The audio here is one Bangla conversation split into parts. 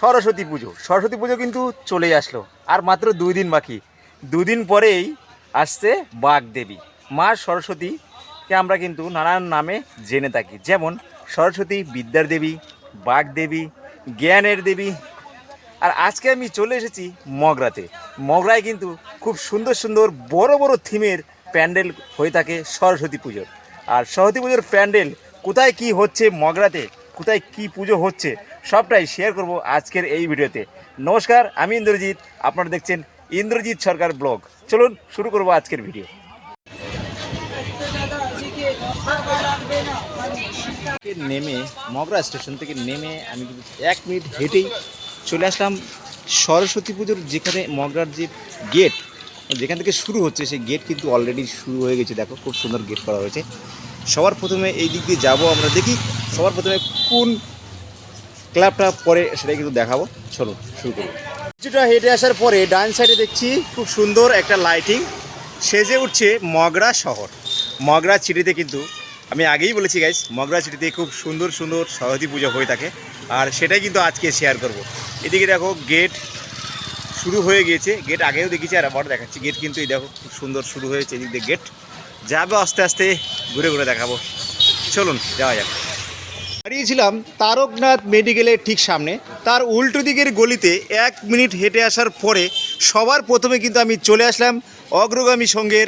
সরস্বতী পুজো। সরস্বতী পুজো কিন্তু চলে আসলো, আর মাত্র 2 দিন বাকি। 2 দিন পরেই আসছে বাগদেবী। মা সরস্বতীকে আমরা কিন্তু নানান নামে জেনে থাকি, যেমন সরস্বতী বিদ্যার দেবী, বাগদেবী, জ্ঞানের দেবী। আর আজকে আমি চলে এসেছি মগরাতে। মগরায় কিন্তু খুব সুন্দর সুন্দর বড় বড় থিমের প্যান্ডেল হয়ে থাকে সরস্বতী পুজোর। আর সরস্বতী পুজোর প্যান্ডেল কোথায় কি হচ্ছে মগরাতে, কোথায় কি পুজো হচ্ছে, সবটাই শেয়ার করব আজকের এই ভিডিওতে। নমস্কার, আমি ইন্দ্রজিৎ, আপনারা দেখছেন ইন্দ্রজিৎ সরকার ব্লগ। চলুন শুরু করব আজকের ভিডিও। নেমে মগরা স্টেশন থেকে নেমে আমি কিন্তু 1 মিনিট হেঁটেই চলে আসলাম সরস্বতী পুজোর যেখানে মগরার যে গেট, যেখান থেকে শুরু হচ্ছে, সেই গেট কিন্তু অলরেডি শুরু হয়ে গেছে। দেখো খুব সুন্দর গেট করা হয়েছে। সবার প্রথমে এই দিক দিয়ে যাবো, আমরা দেখি সবার প্রথমে কোন ক্লাবটা পরে সেটাই কিন্তু দেখাবো। চলো শুরু করবো। কিছুটা হেঁটে আসার পরে ডান সাইডে দেখছি খুব সুন্দর একটা লাইটিং সেজে উঠছে মগরা শহর। মগরা সিটিতে কিন্তু আমি আগেই বলেছি গাইস, মগরা সিটিতে খুব সুন্দর সুন্দর সরস্বতী পুজো হয়ে থাকে, আর সেটাই কিন্তু আজকে শেয়ার করব। এদিকে দেখো গেট শুরু হয়ে গিয়েছে, গেট আগেও দেখেছি আর আবার দেখাচ্ছি। গেট কিন্তু এই দেখো খুব সুন্দর শুরু হয়েছে। এদিক দিয়ে গেট যাবে, আস্তে আস্তে ঘুরে ঘুরে দেখাবো। চলুন যাওয়া যাক। দাঁড়িয়েছিলাম তারকনাথ মেডিকেলের ঠিক সামনে, তার উল্টো দিকের গলিতে 1 মিনিট হেঁটে আসার পরে সবার প্রথমে কিন্তু আমি চলে আসলাম অগ্রগামী সংঘের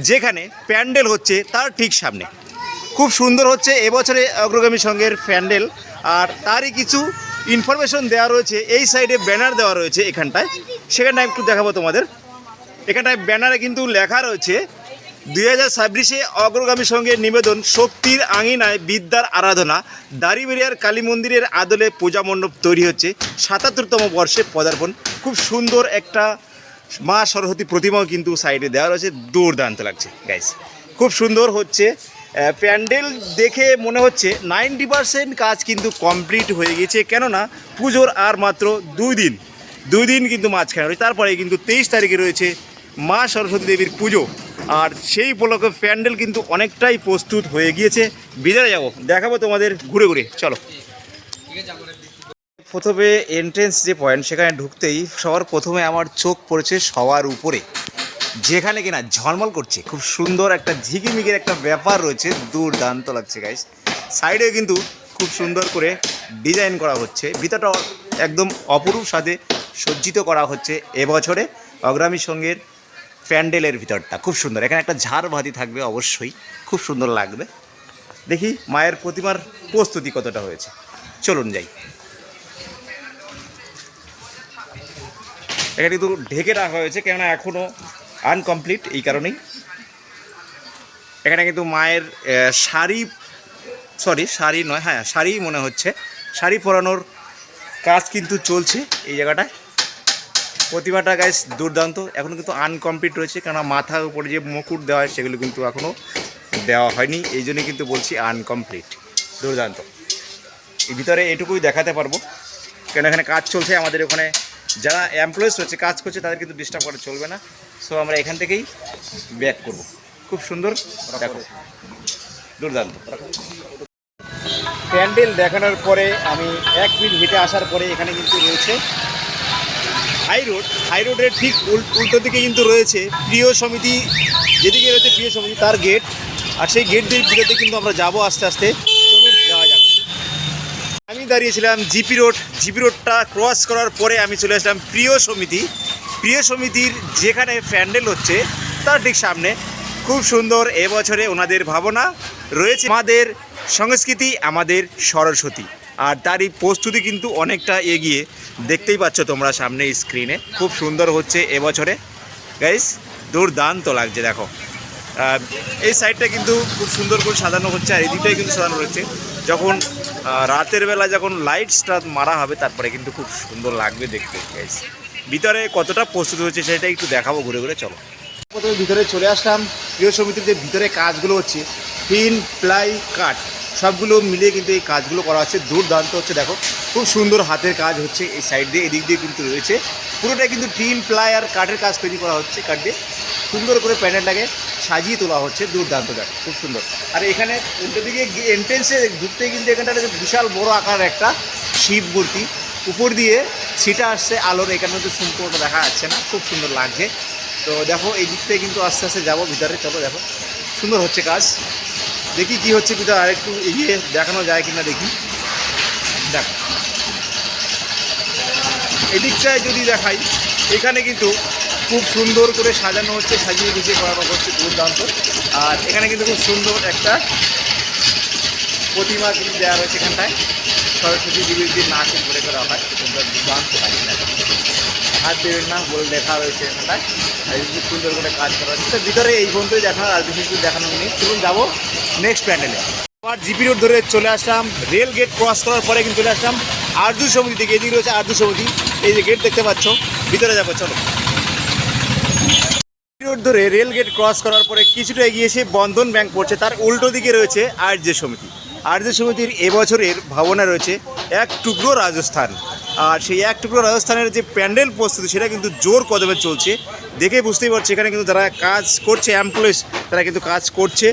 যেখানে প্যান্ডেল হচ্ছে তার ঠিক সামনে। খুব সুন্দর হচ্ছে এবছরে অগ্রগামী সংঘের প্যান্ডেল, আর তারই কিছু ইনফরমেশন দেওয়া রয়েছে। এই সাইডে ব্যানার দেওয়া রয়েছে এখানটায়, সেখানটায় একটু দেখাবো তোমাদের। এখানটায় ব্যানারে কিন্তু লেখা রয়েছে 2026-এ অগ্রগামী সংঘের নিবেদন, শক্তির আঙিনায় বিদ্যার আরাধনা, দাড়িবেরিয়ার কালী মন্দিরের আদলে পূজা মণ্ডপ তৈরি হচ্ছে, 77তম বর্ষে পদার্পণ। খুব সুন্দর একটা মা সরস্বতী প্রতিমাও কিন্তু সাইডে দেওয়া রয়েছে, দুর্দান্ত লাগছে গাইস। খুব সুন্দর হচ্ছে প্যান্ডেল, দেখে মনে হচ্ছে 90% কাজ কিন্তু কমপ্লিট হয়ে গেছে, কেননা পুজোর আর মাত্র 2 দিন কিন্তু মাঝখানে রয়েছে। তারপরে কিন্তু 23 তারিখে রয়েছে মা সরস্বতী দেবীর পুজো, আর সেই উপলক্ষে প্যান্ডেল কিন্তু অনেকটাই প্রস্তুত হয়ে গিয়েছে। বিদায় যাবো, দেখাবো তোমাদের ঘুরে ঘুরে। চলো। প্রথমে এন্ট্রেন্স যে পয়েন্ট, সেখানে ঢুকতেই সবার প্রথমে আমার চোখ পড়েছে সবার উপরে, যেখানে কিনা ঝলমল করছে। খুব সুন্দর একটা ঝিকিমিকির একটা ব্যাপার রয়েছে, দুর্দান্ত লাগছে গাইস। সাইডে কিন্তু খুব সুন্দর করে ডিজাইন করা হচ্ছে, ভিতরটা একদম অপরূপ স্বাদে সজ্জিত করা হচ্ছে এবছরে অগ্রগামী সংঘের প্যান্ডেলের ভিতরটা। খুব সুন্দর, এখানে একটা ঝাড়বাতি থাকবে অবশ্যই, খুব সুন্দর লাগবে। দেখি মায়ের প্রতিমার প্রস্তুতি কতটা হয়েছে। চলুন যাই। এখানে কিন্তু ঢেকে রাখা হয়েছে, কেননা এখনও আনকমপ্লিট, এই কারণেই। এখানে কিন্তু মায়ের শাড়ি নয়, হ্যাঁ শাড়ি মনে হচ্ছে, শাড়ি পরানোর কাজ কিন্তু চলছে এই জায়গাটায়। প্রতিমাটা গাইস দুর্দান্ত, এখনও কিন্তু আনকমপ্লিট রয়েছে, কেননা মাথার উপরে যে মুকুট দেওয়া হয় সেগুলো কিন্তু এখনও দেওয়া হয়নি, এই জন্যই কিন্তু বলছি আনকমপ্লিট। দুর্দান্ত। এই ভিতরে এটুকুই দেখাতে পারবো, কেন এখানে কাজ চলছে। আমাদের ওখানে যারা এমপ্লয়িজ রয়েছে, কাজ করছে, তাদের কিন্তু ডিস্টার্ব করা চলবে না। সো আমরা এখান থেকেই ব্যাক করব। খুব সুন্দর দেখো, দুর্দান্ত। প্যান্ডেল দেখানোর পরে আমি 1 মিনিট হেঁটে আসার পরে এখানে কিন্তু রয়েছে হাই রোডের ঠিক উল্টো দিকে কিন্তু রয়েছে প্রিয় সমিতি, যেদিকে রয়েছে প্রিয় সমিতি তার গেট, আর সেই গেট দিয়ে ভিতরে কিন্তু আমরা যাবো আস্তে আস্তে। চলুন যাওয়া যাক। আমি দাঁড়িয়েছিলাম জিপি রোডটা ক্রস করার পরে আমি চলে আসলাম প্রিয় সমিতির যেখানে প্যান্ডেল হচ্ছে তার ঠিক সামনে। খুব সুন্দর এবছরে ওনাদের ভাবনা রয়েছে, আমাদের সংস্কৃতি আমাদের সরস্বতী, আর তারই প্রস্তুতি কিন্তু অনেকটা এগিয়ে, দেখতেই পাচ্ছ তোমরা সামনে স্ক্রিনে। খুব সুন্দর হচ্ছে এবছরে গাইস, দুর্দান্ত লাগছে দেখো। এই সাইডটা কিন্তু খুব সুন্দর করে সাজানো হচ্ছে, আর এই দিকটাই কিন্তু সাজানো রয়েছে। যখন রাতের বেলা যখন লাইটসটা মারা হবে, তারপরে কিন্তু খুব সুন্দর লাগবে দেখতে গাইস। ভিতরে কতটা প্রস্তুত হচ্ছে সেটা একটু দেখাবো ঘুরে ঘুরে। চলো। প্রথমে ভিতরে চলে আসলাম। প্রিয় সমিতির যে ভিতরে কাজগুলো হচ্ছে, টিন, প্লাই, কাঠ সবগুলো মিলিয়ে কিন্তু এই কাজগুলো করা হচ্ছে, দুর্দান্ত হচ্ছে দেখো। খুব সুন্দর হাতের কাজ হচ্ছে এই সাইড দিয়ে, এদিক দিয়ে কিন্তু রয়েছে পুরোটাই কিন্তু টিন, প্লাই আর কাঠের কাজ তৈরি করা হচ্ছে। কাঠ দিয়ে সুন্দর করে প্যান্ডেলটাকে সাজিয়ে তোলা হচ্ছে, দুর্দান্ত দেখো, খুব সুন্দর। আর এখানে উল্টো দিকে এন্ট্রেন্সে ঢুকতে কিন্তু এখানটা বিশাল বড় আকার একটা শিব মূর্তি, উপর দিয়ে ছিটা আসছে আলোর, এখানে কিন্তু সম্পূর্ণ দেখা যাচ্ছে না, খুব সুন্দর লাগছে। তো দেখো এই দিক থেকে কিন্তু আস্তে আস্তে যাবো ভিতরে, চলো দেখো সুন্দর হচ্ছে কাজ, দেখি কি হচ্ছে ভিতরে, আরেকটু এগিয়ে দেখানো যায় কিনা দেখি। দেখো এদিকটায় যদি দেখাই, এখানে কিন্তু খুব সুন্দর করে সাজানো হচ্ছে, সাজিয়ে গুছিয়ে করা হচ্ছে, দুর্দান্ত। আর এখানে কিন্তু খুব সুন্দর একটা প্রতিমা কিন্তু দেওয়া রয়েছে এখানটায়, সরস্বতী দেবীর যে নাচে করে করা হয়, দুর্দান্ত লাগে না, হাত দেবেন না বলে লেখা রয়েছে এখানটায়, খুব সুন্দর করে কাজ করা হচ্ছে। তো ভিতরে এই পর্যন্তই দেখানো, আর বিশেষ কিছু দেখানো নেই। চলুন যাবো নেক্সট প্যান্ডেলে। আবার জিপি রোড ধরে চলে আসলাম, রেল গেট ক্রস করার পরে কিন্তু চলে আসলাম আরজু সমিতি থেকে। এদিকে রয়েছে আরজু সমিতি, এই যে গেট দেখতে পাচ্ছ, ভিতরে যাবো চলো। রোড ধরে রেল গেট ক্রস করার পরে কিছুটা এগিয়ে এসে বন্ধন ব্যাংক পড়ছে, তার উল্টো দিকে রয়েছে আরজে সমিতি। আরজে সমিতির এবছরের ভাবনা রয়েছে এক টুকরো রাজস্থান। আর সেই এক টুকরো রাজস্থানের যে প্যান্ডেল প্রস্তুতি, সেটা কিন্তু জোর কদমে চলছে। দেখে বুঝতেই পারছি এখানে কিন্তু যারা কাজ করছে, এমপ্লয়িজ, তারা কিন্তু কাজ করছে।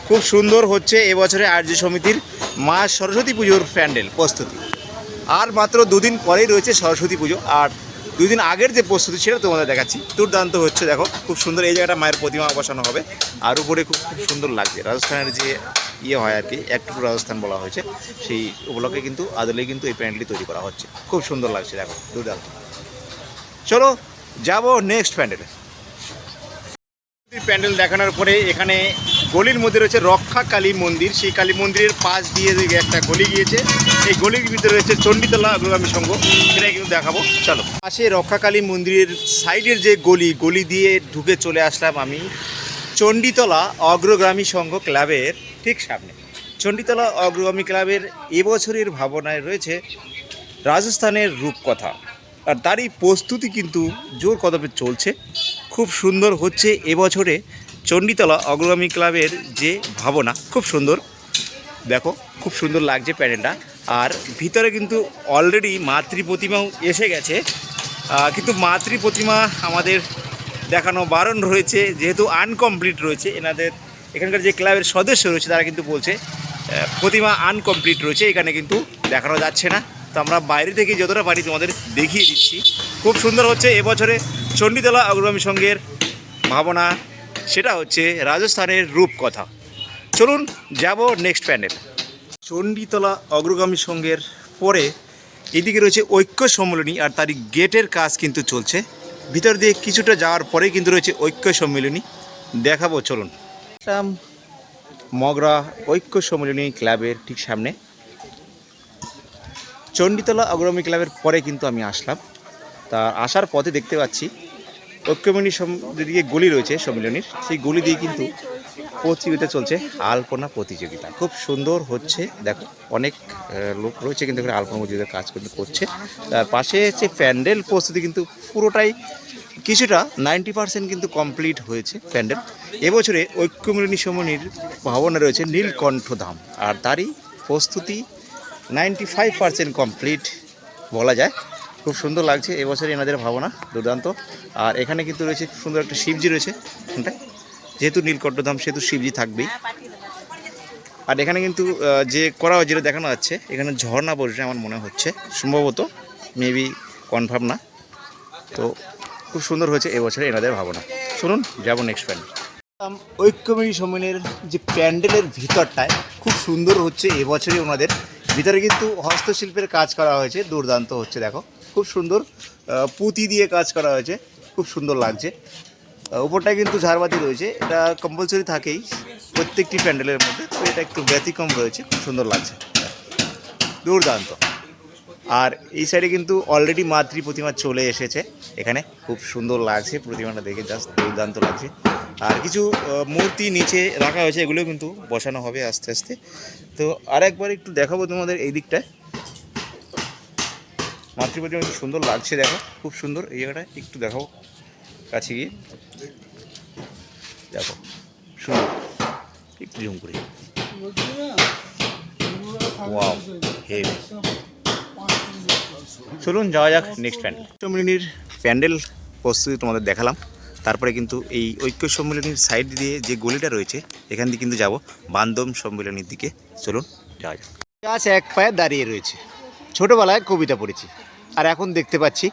খুব সুন্দর হচ্ছে এবছরে আরজে সমিতির মা সরস্বতী পুজোর প্যান্ডেল প্রস্তুতি। আর মাত্র দুদিন পরেই রয়েছে সরস্বতী পুজো, আর 2 দিন আগের যে প্রস্তুতি সেটা তোমাদের দেখাচ্ছি। দুর্দান্ত হচ্ছে, দেখো খুব সুন্দর। এই জায়গাটা মায়ের প্রতিমা বসানো হবে, আর উপরে খুব খুব সুন্দর লাগছে। রাজস্থানের যে ইয়ে হয় আর কি, একটু রাজস্থান বলা হয়েছে, সেই উপলক্ষে কিন্তু আদলে কিন্তু এই প্যান্ডেলটি তৈরি করা হচ্ছে। খুব সুন্দর লাগছে, দেখো দুর্দান্ত। চলো যাব নেক্সট প্যান্ডেলে। প্যান্ডেল দেখানোর পরে এখানে গলির মধ্যে রয়েছে রক্ষা কালী মন্দির। সেই কালী মন্দিরের পাশ দিয়ে একটা গলি গিয়েছে, এই গলির ভিতরে রয়েছে চণ্ডীতলা অগ্রগামী সংঘ, সেটাই কিন্তু দেখাবো চলো। পাশে রক্ষা কালী মন্দিরের সাইডের যে গলি দিয়ে ঢুকে চলে আসলাম আমি চণ্ডীতলা অগ্রগামী সংঘ ক্লাবের ঠিক সামনে। চণ্ডীতলা অগ্রগামী ক্লাবের এবছরের ভাবনায় রয়েছে রাজস্থানের রূপকথা, আর তারই প্রস্তুতি কিন্তু জোর কদমে চলছে। খুব সুন্দর হচ্ছে এবছরে চণ্ডীতলা অগ্রগামী ক্লাবের যে ভাবনা, খুব সুন্দর, দেখো খুব সুন্দর লাগছে প্যান্ডেলটা। আর ভিতরে কিন্তু অলরেডি মাতৃ প্রতিমাও এসে গেছে, কিন্তু মাতৃ প্রতিমা আমাদের দেখানো বারণ রয়েছে, যেহেতু আনকমপ্লিট রয়েছে। এখানকার যে ক্লাবের সদস্য রয়েছে তারা কিন্তু বলছে প্রতিমা আনকমপ্লিট রয়েছে, এখানে কিন্তু দেখানো যাচ্ছে না। তো আমরা বাইরে থেকে যতটা পারি তোমাদের দেখিয়ে দিচ্ছি। খুব সুন্দর হচ্ছে এবছরে চণ্ডীতলা অগ্রগামী সংঘের ভাবনা, সেটা হচ্ছে রাজস্থানের রূপকথা। চলুন যাব নেক্সট প্যান্ডেল। চণ্ডীতলা অগ্রগামী সংঘের পরে এদিকে রয়েছে ঐক্য সম্মেলনী, আর তারই গেটের কাজ কিন্তু চলছে। ভিতর দিয়ে কিছুটা যাওয়ার পরেই কিন্তু রয়েছে ঐক্য সম্মেলনী, দেখাবো চলুন। মগরা ঐক্য সম্মেলনী ক্লাবের ঠিক সামনে, চণ্ডীতলা অগ্রগামী ক্লাবের পরে কিন্তু আমি আসলাম। তা আসার পথে দেখতে পাচ্ছি ঐক্যমণি যেদিকে গলি রয়েছে সম্মিলনীর, সেই গলি দিয়ে কিন্তু প্রতিযোগিতা চলছে, আলপনা প্রতিযোগিতা। খুব সুন্দর হচ্ছে, দেখো অনেক লোক রয়েছে কিন্তু এখানে আলপনা প্রতিযোগিতার কাজ কিন্তু করছে। তার পাশে হচ্ছে প্যান্ডেল প্রস্তুতি কিন্তু পুরোটাই কিছুটা 90% কিন্তু কমপ্লিট হয়েছে প্যান্ডেল। এবছরে ঐক্যমণি সম্মিলনীর ভাবনা রয়েছে নীলকণ্ঠ ধাম, আর তারই প্রস্তুতি 95% কমপ্লিট বলা যায়। খুব সুন্দর লাগছে এবছর এনাদের ভাবনা, দুর্দান্ত। আর এখানে কিন্তু রয়েছে সুন্দর একটা শিবজি রয়েছে এখানটায়, যেহেতু নীলকণ্ঠধাম সেহেতু শিবজি থাকবেই। আর এখানে কিন্তু যে করা হয়, যেটা দেখানো যাচ্ছে এখানে ঝর্ণা পড়ছে আমার মনে হচ্ছে, সম্ভবত, মেবি কনফার্ম না। তো খুব সুন্দর হয়েছে এবছরে এনাদের ভাবনা। শুনুন যাবো নেক্সট প্যান্ডেল। ঐক্যমণি সম্মেলনের যে প্যান্ডেলের ভিতরটায় খুব সুন্দর হচ্ছে এবছরই ওনাদের। ভিতরে কিন্তু হস্তশিল্পের কাজ করা হয়েছে, দুর্দান্ত হচ্ছে, দেখো খুব সুন্দর পুঁতি দিয়ে কাজ করা হয়েছে, খুব সুন্দর লাগছে। উপরটায় কিন্তু ঝাড়বাতি রয়েছে, এটা কম্পালসরি থাকেই প্রত্যেকটি প্যান্ডেলের মধ্যে, তো এটা একটু ব্যতিক্রম রয়েছে, খুব সুন্দর লাগছে, দুর্দান্ত। আর এই সাইডে কিন্তু অলরেডি মাতৃ প্রতিমা চলে এসেছে এখানে, খুব সুন্দর লাগছে প্রতিমাটা দেখে, জাস্ট দুর্দান্ত লাগছে। আর কিছু মূর্তি নিচে রাখা হয়েছে, এগুলো কিন্তু বসানো হবে আস্তে আস্তে। তো আরেকবার একটু দেখাবো তোমাদের এই দিকটায়, মাতৃ প্রতিমা খুব সুন্দর লাগছে, দেখো খুব সুন্দর। এই জায়গাটা একটু দেখাবো কাছে গিয়ে, দেখো সুন্দর, একটু জুম করি, ওয়াও হেভি। চলুন যাওয়া যাক নেক্সট প্যান্ডেল। সম্মিলনীর প্যান্ডেল প্রস্তুতি তোমাদের দেখালাম, তারপরে কিন্তু এই ঐক্য সম্মিলনীর সাইড দিয়ে যে গলিটা রয়েছে এখান দিয়ে কিন্তু যাব বান্ধব সম্মিলনীর দিকে। চলুন যাওয়া যাক। গাছ এক পায়ে দাঁড়িয়ে রয়েছে, ছোটোবেলায় কবিতা পড়েছি, আর এখন দেখতে পাচ্ছি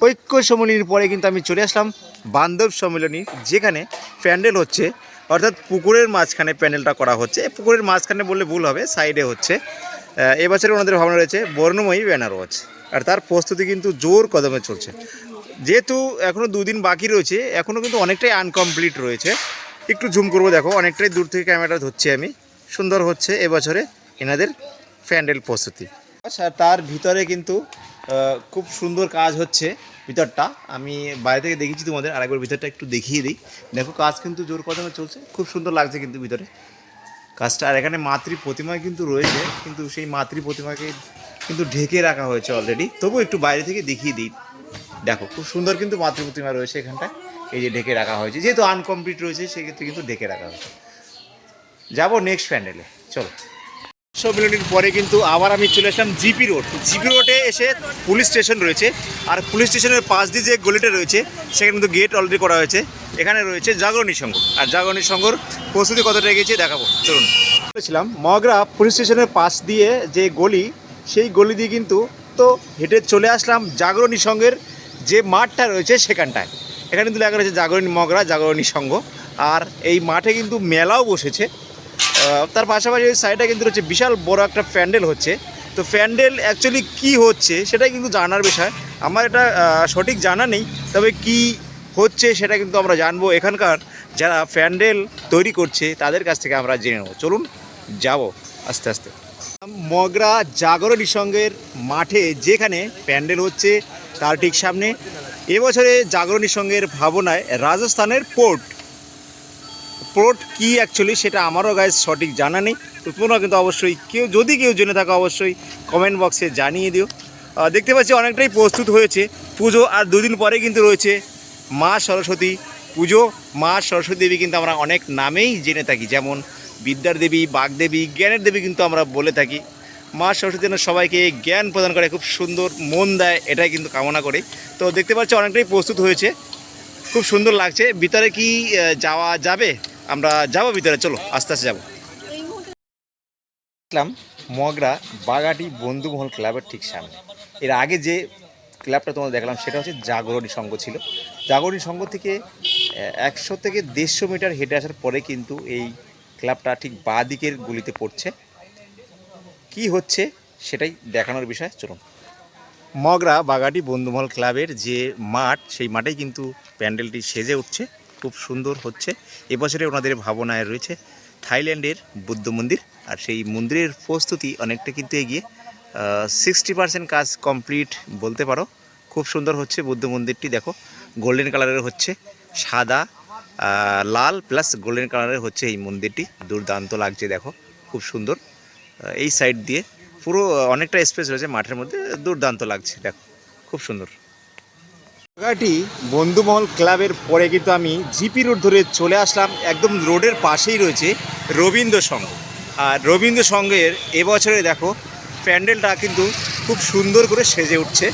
ঐক্য সম্মিলনীর পরে কিন্তু আমি চলে আসলাম বান্ধব সম্মিলনী, যেখানে প্যান্ডেল হচ্ছে, অর্থাৎ পুকুরের মাঝখানে প্যান্ডেলটা করা হচ্ছে। পুকুরের মাঝখানে বললে ভুল হবে, সাইডে হচ্ছে। এবছরে ওনাদের ভাবনা রয়েছে বর্ণময়ী বেনারস, আর তার প্রস্তুতি কিন্তু জোর কদমে চলছে। যেহেতু এখনও 2 দিন বাকি রয়েছে, এখনও কিন্তু অনেকটাই আনকমপ্লিট রয়েছে। একটু জুম করবো, দেখো অনেকটাই দূর থেকে ক্যামেরাটা ধরছি আমি। সুন্দর হচ্ছে এবছরে এনাদের প্যান্ডেল প্রস্তুতি। আর তার ভিতরে কিন্তু খুব সুন্দর কাজ হচ্ছে ভিতরটা। আমি বাইরে থেকে দেখেছি তোমাদের, আরেকবার ভিতরটা একটু দেখিয়ে দিই। দেখো কাজ কিন্তু জোর কদমে চলছে, খুব সুন্দর লাগছে কিন্তু ভিতরে কাজটা। আর এখানে মাতৃ প্রতিমা কিন্তু রয়েছে, কিন্তু সেই মাতৃ প্রতিমাকে কিন্তু ঢেকে রাখা হয়েছে অলরেডি। তবু একটু বাইরে থেকে দেখিয়ে দিই, দেখো খুব সুন্দর কিন্তু মাতৃ প্রতিমা রয়েছে এখানটায়। এই যে ঢেকে রাখা হয়েছে, যেহেতু আনকমপ্লিট রয়েছে সেক্ষেত্রে কিন্তু ঢেকে রাখা হয়েছে। যাবো নেক্সট প্যান্ডেলে, চলো। সম্মেলনীর পরে কিন্তু আবার আমি চলে আসলাম জিপি রোড। জিপি রোডে এসে পুলিশ স্টেশন রয়েছে, আর পুলিশ স্টেশনের পাশ দিয়ে যে গলিটা রয়েছে সেখানে কিন্তু গেট অলরেডি করা হয়েছে। এখানে রয়েছে জাগরণী সংঘ, আর জাগরণী সংঘর প্রস্তুতি কতটা গেছে দেখাবো, চলুন। বলেছিলাম মগরা পুলিশ স্টেশনের পাশ দিয়ে যে গলি, সেই গলি দিয়ে কিন্তু তো হেঁটে চলে আসলাম জাগরণী সংঘের যে মাঠটা রয়েছে সেখানটায়। এখানে কিন্তু লেখা রয়েছে জাগরণী মগরা জাগরণী সংঘ। আর এই মাঠে কিন্তু মেলাও বসেছে। তার পাশাপাশি ওই সাইডে কিন্তু হচ্ছে বিশাল বড় একটা প্যান্ডেল হচ্ছে। তো প্যান্ডেল অ্যাকচুয়ালি কী হচ্ছে সেটাই কিন্তু জানার বিষয়। আমার এটা সঠিক জানা নেই, তবে কি হচ্ছে সেটা কিন্তু আমরা জানবো এখানকার যারা প্যান্ডেল তৈরি করছে তাদের কাছ থেকে আমরা জেনে নেব। চলুন যাব আস্তে আস্তে। মগরা জাগরণী সংঘের মাঠে যেখানে প্যান্ডেল হচ্ছে তার ঠিক সামনে এবছরে জাগরণী সংঘের ভাবনায় রাজস্থানের পোর্ট কি অ্যাকচুয়ালি সেটা আমারও গাইজ সঠিক জানা নেই। তো তোমরা কিন্তু অবশ্যই যদি কেউ জেনে থাকো অবশ্যই কমেন্ট বক্সে জানিয়ে দিও। দেখতে পাচ্ছি অনেকটাই প্রস্তুত হয়েছে পুজো, আর 2 দিন পরে কিন্তু রয়েছে মা সরস্বতী পুজো। মা সরস্বতী দেবী কিন্তু আমরা অনেক নামেই জেনে থাকি, যেমন বিদ্যার দেবী, বাগদেবী, জ্ঞানের দেবী কিন্তু আমরা বলে থাকি। মা সরস্বতী যেন সবাইকে জ্ঞান প্রদান করে, খুব সুন্দর মন দেয়, এটাই কিন্তু কামনা করে। তো দেখতে পাচ্ছি অনেকটাই প্রস্তুত হয়েছে, খুব সুন্দর লাগছে। ভিতরে কি যাওয়া যাবে? আমরা যাবো ভিতরে, চলো আস্তে আস্তে যাবো। দেখলাম মগরা বাগাটি বন্ধুমহল ক্লাবের ঠিক সামনে। এর আগে যে ক্লাবটা তোমাদের দেখলাম সেটা হচ্ছে জাগরণী সংঘ ছিল। জাগরণী সংঘ থেকে 100 থেকে 150 মিটার হেঁটে আসার পরে কিন্তু এই ক্লাবটা ঠিক বাঁ দিকের গলিতে পড়ছে। কি হচ্ছে সেটাই দেখানোর বিষয়, চলুন। মগরা বাগাটি বন্ধুমহল ক্লাবের যে মাঠ, সেই মাঠেই কিন্তু প্যান্ডেলটি সেজে উঠছে, খুব সুন্দর হচ্ছে। এবছরে ওনাদের ভাবনায় রয়েছে থাইল্যান্ডের বুদ্ধ মন্দির, আর সেই মন্দিরের প্রস্তুতি অনেকটা কিন্তু এগিয়ে। 60% কাজ কমপ্লিট বলতে পারো। খুব সুন্দর হচ্ছে বুদ্ধ মন্দিরটি, দেখো গোল্ডেন কালারের হচ্ছে, সাদা লাল প্লাস গোল্ডেন কালারের হচ্ছে এই মন্দিরটি। দুর্দান্ত লাগছে, দেখো খুব সুন্দর। এই সাইড দিয়ে পুরো অনেকটা স্পেস রয়েছে মাঠের মধ্যে, দুর্দান্ত লাগছে, দেখো খুব সুন্দর। জায়গাটি বন্ধুমহল ক্লাবের পরে কিন্তু আমি জিপি রোড ধরে চলে আসলাম। একদম রোডের পাশেই রয়েছে রবীন্দ্র সংঘ, আর রবীন্দ্র সংঘের এবছরে দেখো প্যান্ডেলটা কিন্তু খুব সুন্দর করে সেজে উঠছে।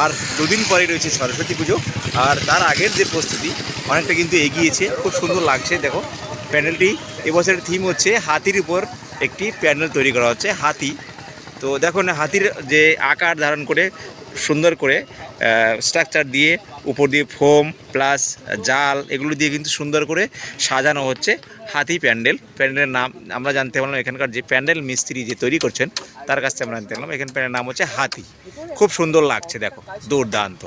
আর 2 দিন পরে রয়েছে সরস্বতী পুজো, আর তার আগের যে প্রস্তুতি অনেকটা কিন্তু এগিয়েছে, খুব সুন্দর লাগছে। দেখো প্যান্ডেলটি এবছরের থিম হচ্ছে হাতির উপর একটি প্যান্ডেল তৈরি করা হচ্ছে, হাতি। তো দেখো না, হাতির যে আকার ধারণ করে সুন্দর করে স্ট্রাকচার দিয়ে উপর দিয়ে ফোম প্লাস জাল এগুলো দিয়ে কিন্তু সুন্দর করে সাজানো হচ্ছে হাতি প্যান্ডেল। প্যান্ডেলের নাম আমরা জানতে পারলাম এখানকার যে প্যান্ডেল মিস্ত্রি যে তৈরি করছেন তার কাছ থেকে আমরা জানতে পারলাম এখানে প্যান্ডেলের নাম হচ্ছে হাতি। খুব সুন্দর লাগছে, দেখো দুর্দান্ত।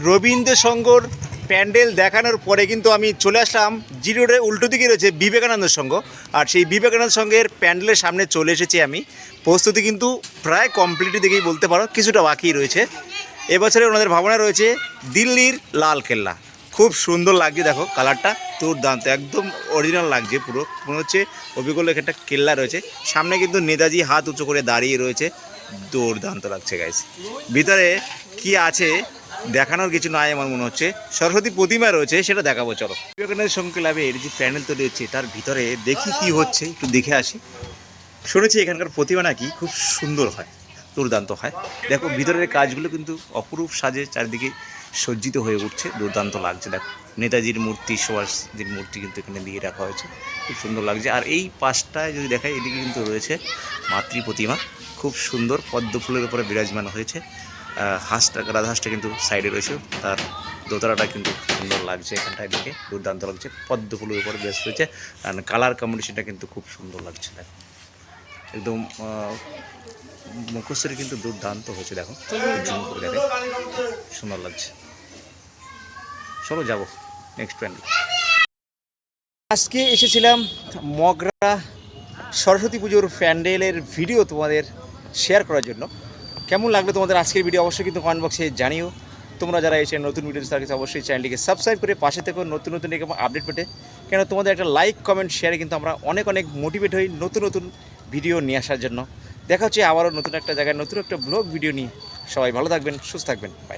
রবীন্দ্র সংঘর প্যান্ডেল দেখানোর পরে কিন্তু আমি চলে আসলাম জি রোডের উল্টো দিকে রয়েছে বিবেকানন্দ সংঘ, আর সেই বিবেকানন্দ সংঘের প্যান্ডেলের সামনে চলে এসেছি আমি। প্রস্তুতি কিন্তু প্রায় কমপ্লিট দেখেই বলতে পারো, কিছুটা বাকি রয়েছে। এবছরে ওনাদের ভাবনা রয়েছে দিল্লির লাল কেল্লা। খুব সুন্দর লাগছে, দেখো কালারটা দুর্দান্ত, একদম অরিজিনাল লাগছে পুরো। মনে হচ্ছে অবিকল এখানটা কেল্লা রয়েছে, সামনে কিন্তু নেতাজি হাত উঁচু করে দাঁড়িয়ে রয়েছে, দুর্দান্ত লাগছে গাইস। ভিতরে কি আছে দেখানোর কিছু নাই আমার মনে হচ্ছে, সরস্বতী প্রতিমা রয়েছে সেটা দেখাবো, চলো। বিবেকানন্দ সংঘ ক্লাবের যে প্যান্ডেল তৈরি হচ্ছে তার ভিতরে দেখি কি হচ্ছে, একটু দেখে আসি। শুনেছি এখানকার প্রতিমা নাকি খুব সুন্দর হয়, দুর্দান্ত হয়। দেখো ভিতরের কাজগুলো কিন্তু অপরূপ সাজে চারিদিকে সজ্জিত হয়ে উঠছে, দুর্দান্ত লাগছে। দেখো নেতাজির মূর্তি, সুভাষজির মূর্তি কিন্তু এখানে দিয়ে রাখা হয়েছে, খুব সুন্দর লাগছে। আর এই পাশটায় যদি দেখায় এদিকে কিন্তু রয়েছে মাতৃ প্রতিমা, খুব সুন্দর পদ্ম ফুলের উপরে বিরাজমান হয়েছে। হাঁসটা রাজহাঁসটা কিন্তু সাইডে রয়েছে, তার দোতলাটা কিন্তু সুন্দর লাগছে, এখানটায় দেখে দুর্দান্ত লাগছে, পদ্ম ফুলের উপর বেশ রয়েছে, আর কালার কম্বিনেশনটা কিন্তু খুব সুন্দর লাগছে। দেখো একদম মুখশ্রী কিন্তু দুর্দান্ত হয়েছে, দেখো জুম করে দেখে সুন্দর লাগছে। চলো যাবো নেক্সট প্যান্ডেল। আজকে এসেছিলাম মগরা সরস্বতী পুজোর প্যান্ডেলের ভিডিও তোমাদের শেয়ার করার জন্য। কেমন লাগলো তোমাদের আজকের ভিডিও অবশ্যই কিন্তু কমেন্ট বক্সে জানিও। তোমরা যারা এসে নতুন ভিডিও তার কাছে অবশ্যই চ্যানেলটিকে সাবস্ক্রাইব করে পাশে থেকো নতুন নতুন এরকম আপডেট পেতে, কেন তোমাদের একটা লাইক কমেন্ট শেয়ারে কিন্তু আমরা অনেক অনেক মোটিভেট হই নতুন নতুন ভিডিও নিয়ে আসার জন্য। দেখা হচ্ছে আবারও নতুন একটা জায়গায় নতুন একটা ব্লগ ভিডিও নিয়ে। সবাই ভালো থাকবেন, সুস্থ থাকবেন, বাই।